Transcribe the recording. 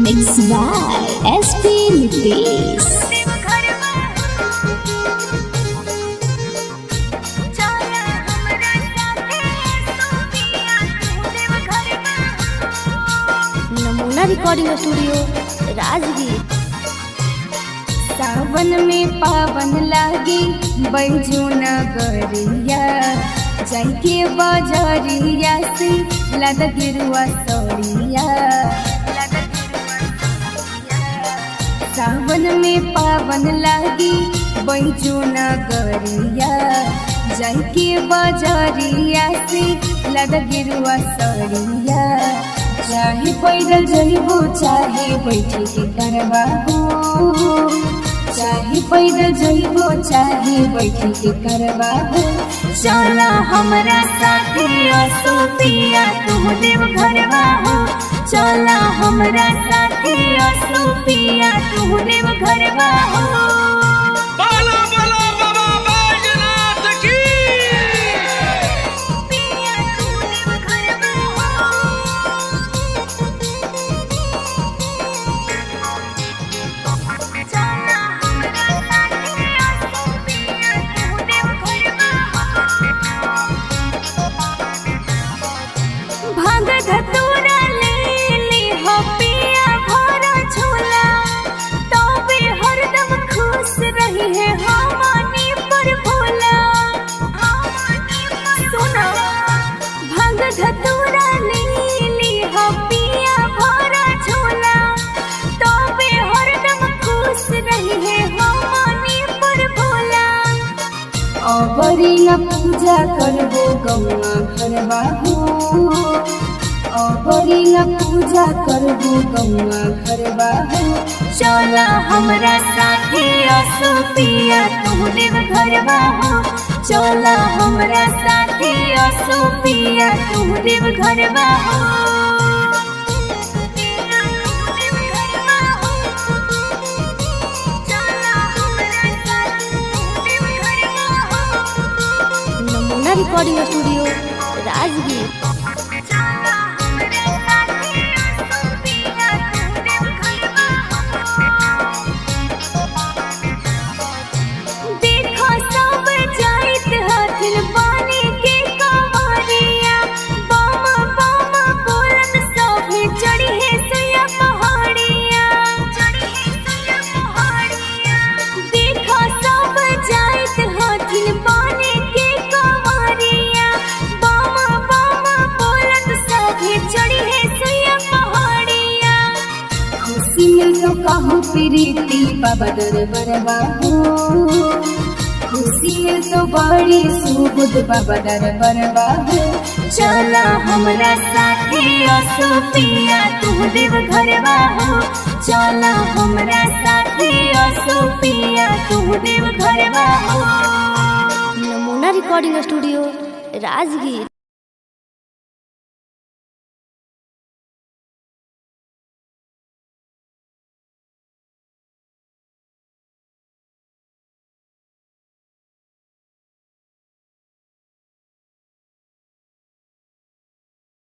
Mixed by SP Nitish. नमूना recording studio Rajgir. सावन में पावन लागी बैजू नगरिया, जाके बजरिया से लद गिरुआ सड़िया। सावन में पावन लागी बैजू नगरिया, जाके बजरिया से लद गिरुआ सड़िया। चाहे पैदल जइबो चाहे बैठी के करबाबो, चाहे पैदल जइबो चाहे बैठी के करबाबो। चला हमरा साथे असो पिया तू देव घरवा हो, चला हमरा साथे असो पिया तू देव घरवा हो। धतूरा ले ली हो पिया भरा झोला, तबे हरदम खुश रही है हमनी पर भोला। सुनो भांग धतूरा ले ली हो पिया भरा झोला, तबे हरदम खुश रही है हमनी पर भोला। अबरी न पूजा करबो गौआ घरवा हो, अबरी न पूजा करबो गौआ घरवा हो। चला हमरा साथे असो पिया तू देव घरवा हो, चला हमरा साथे असो पिया तू देव घरवा हो। नमूना रिकॉर्डिंग स्टूडियो राजगीर। कहूँ प्रीति बाबा दरबारवा हो, खुशी में तो बड़ी सुबुद बाबा दरबारवा हो। चला हमरा साथे असो पिया तू देव घरवा हो, चला हमरा साथे असो पिया तू देव घरवा हो। नमूना रिकॉर्डिंग स्टूडियो राजगीर।